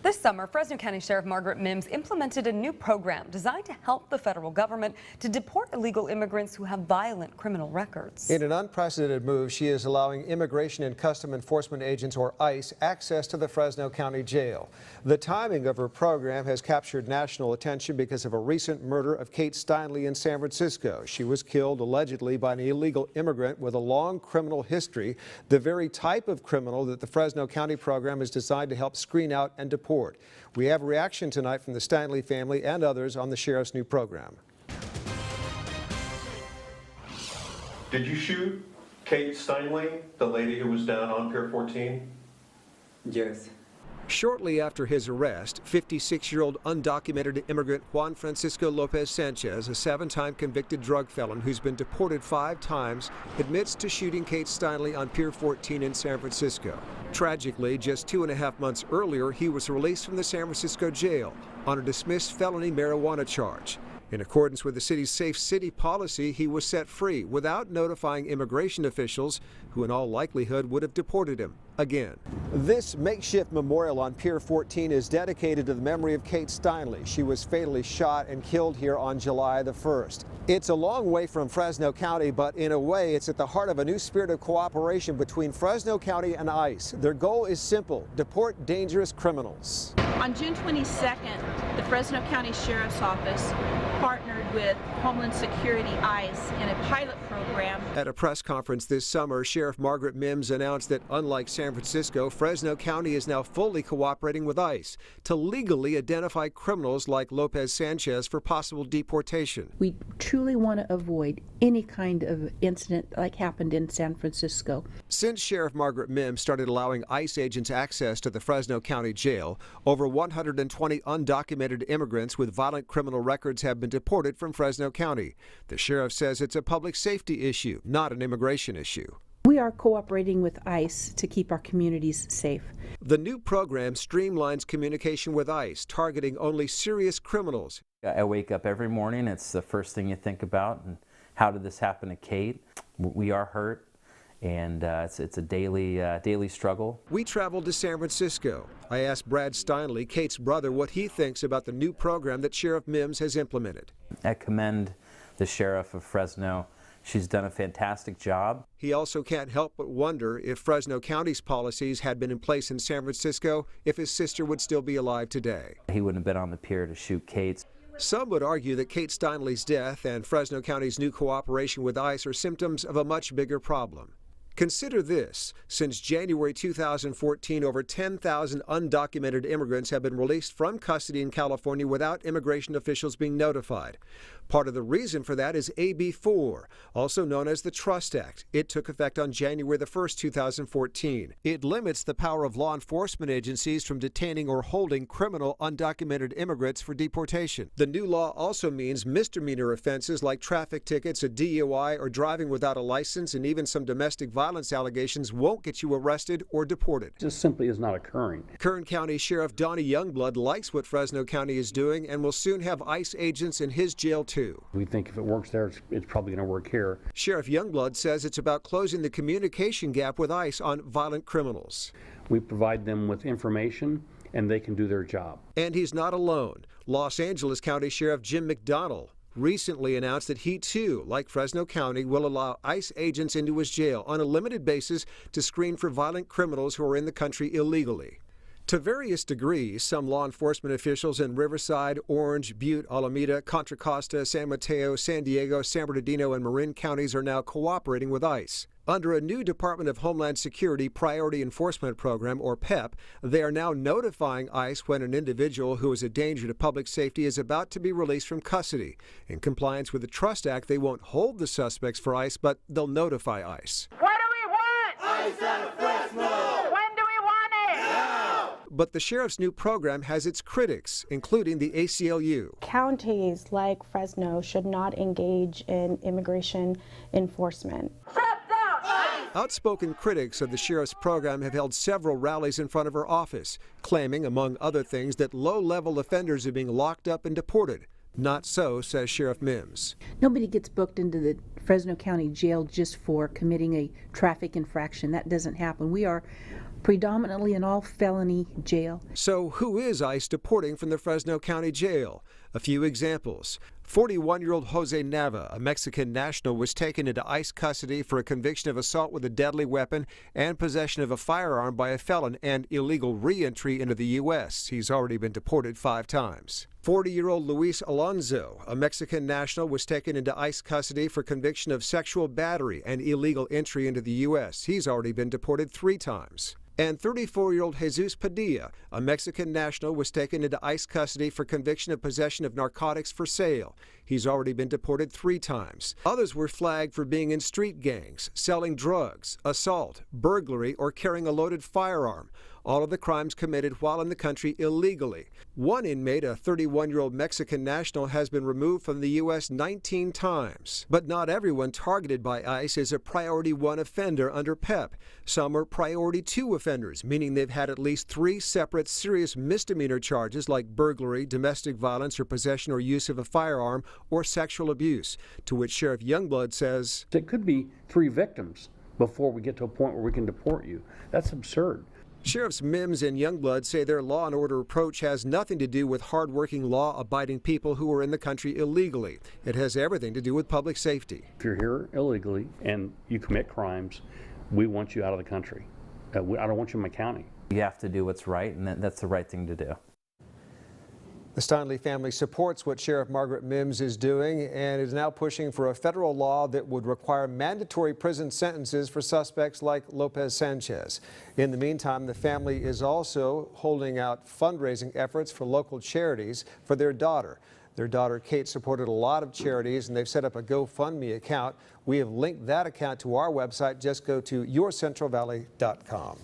This summer, Fresno County Sheriff Margaret Mims implemented a new program designed to help the federal government to deport illegal immigrants who have violent criminal records. In an unprecedented move, she is allowing Immigration and Custom Enforcement agents, or ICE, access to the Fresno County Jail. The timing of her program has captured national attention because of a recent murder of Kate Steinle in San Francisco. She was killed allegedly by an illegal immigrant with a long criminal history, the very type of criminal that the Fresno County program is designed to help screen out and deport. We have a reaction tonight from the Steinle family and others on the sheriff's new program. Did you shoot Kate Steinle, the lady who was down on Pier 14? Yes. Shortly after his arrest, 56-year-old undocumented immigrant Juan Francisco Lopez Sanchez, a 7-time convicted drug felon who's been deported 5 times, admits to shooting Kate Steinle on Pier 14 in San Francisco. Tragically, just 2.5 months earlier, he was released from the San Francisco jail on a dismissed felony marijuana charge. In accordance with the city's Safe City policy, he was set free without notifying immigration officials, who in all likelihood would have deported him again. This makeshift memorial on Pier 14 is dedicated to the memory of Kate Steinle. She was fatally shot and killed here on July the 1st. It's a long way from Fresno County, but in a way, it's at the heart of a new spirit of cooperation between Fresno County and ICE. Their goal is simple: deport dangerous criminals. On June 22nd, the Fresno County Sheriff's Office partnered with Homeland Security ICE in a pilot program. At a press conference this summer, Sheriff Margaret Mims announced that, unlike San Francisco, Fresno County is now fully cooperating with ICE to legally identify criminals like Lopez Sanchez for possible deportation. We truly want to avoid any kind of incident like happened in San Francisco. Since Sheriff Margaret Mims started allowing ICE agents access to the Fresno County Jail, over 120 undocumented immigrants with violent criminal records have been deported from Fresno County. The sheriff says it's a public safety issue, not an immigration issue. We are cooperating with ICE to keep our communities safe. The new program streamlines communication with ICE, targeting only serious criminals. I wake up every morning, it's the first thing you think about. And how did this happen to Kate? We are hurt, and it's a daily struggle. We traveled to San Francisco. I asked Brad Steinle, Kate's brother, what he thinks about the new program that Sheriff Mims has implemented. I commend the sheriff of Fresno. She's done a fantastic job. He also can't help but wonder if Fresno County's policies had been in place in San Francisco, if his sister would still be alive today. He wouldn't have been on the pier to shoot Kate. Some would argue that Kate Steinle's death and Fresno County's new cooperation with ICE are symptoms of a much bigger problem. Consider this: since January 2014, over 10,000 undocumented immigrants have been released from custody in California without immigration officials being notified. Part of the reason for that is AB 4, also known as the Trust Act. It took effect on January the 1st, 2014. It limits the power of law enforcement agencies from detaining or holding criminal undocumented immigrants for deportation. The new law also means misdemeanor offenses like traffic tickets, a DUI, or driving without a license, and even some domestic violence allegations won't get you arrested or deported. Just simply is not occurring. Kern County Sheriff Donnie Youngblood likes what Fresno County is doing and will soon have ICE agents in his jail too. We think if it works there, it's probably going to work here. Sheriff Youngblood says it's about closing the communication gap with ICE on violent criminals. We provide them with information and they can do their job. And he's not alone. Los Angeles County Sheriff Jim McDonnell recently announced that he too, like Fresno County, will allow ICE agents into his jail on a limited basis to screen for violent criminals who are in the country illegally. To various degrees, some law enforcement officials in Riverside, Orange, Butte, Alameda, Contra Costa, San Mateo, San Diego, San Bernardino, and Marin counties are now cooperating with ICE. Under a new Department of Homeland Security Priority Enforcement Program, or PEP, they are now notifying ICE when an individual who is a danger to public safety is about to be released from custody. In compliance with the Trust Act, they won't hold the suspects for ICE, but they'll notify ICE. What do we want? ICE out of Fresno! When do we want it? Now! But the sheriff's new program has its critics, including the ACLU. Counties like Fresno should not engage in immigration enforcement. Outspoken critics of the sheriff's program have held several rallies in front of her office, claiming, among other things, that low-level offenders are being locked up and deported. Not so, says Sheriff Mims. Nobody gets booked into the Fresno County Jail just for committing a traffic infraction. That doesn't happen. We are predominantly an all-felony jail. So who is ICE deporting from the Fresno County Jail? A few examples. 41-year-old Jose Nava, a Mexican national, was taken into ICE custody for a conviction of assault with a deadly weapon and possession of a firearm by a felon and illegal re-entry into the U.S. He's already been deported 5 times. 40-year-old Luis Alonso, a Mexican national, was taken into ICE custody for conviction of sexual battery and illegal entry into the U.S. He's already been deported 3 times. And 34-year-old Jesus Padilla, a Mexican national, was taken into ICE custody for conviction of possession of narcotics for sale. He's already been deported 3 times. Others were flagged for being in street gangs, selling drugs, assault, burglary, or carrying a loaded firearm. All of the crimes committed while in the country illegally. One inmate, a 31-year-old Mexican national, has been removed from the U.S. 19 times. But not everyone targeted by ICE is a Priority 1 offender under PEP. Some are Priority 2 offenders, meaning they've had at least 3 separate serious misdemeanor charges like burglary, domestic violence, or possession or use of a firearm, or sexual abuse, to which Sheriff Youngblood says, It could be 3 victims before we get to a point where we can deport you. That's absurd. Sheriffs Mims and Youngblood say their law and order approach has nothing to do with hardworking, law-abiding people who are in the country illegally. It has everything to do with public safety. If you're here illegally and you commit crimes, we want you out of the country. I don't want you in my county. You have to do what's right, and that's the right thing to do. The Steinle family supports what Sheriff Margaret Mims is doing and is now pushing for a federal law that would require mandatory prison sentences for suspects like Lopez Sanchez. In the meantime, the family is also holding out fundraising efforts for local charities for their daughter. Their daughter, Kate, supported a lot of charities, and they've set up a GoFundMe account. We have linked that account to our website. Just go to yourcentralvalley.com.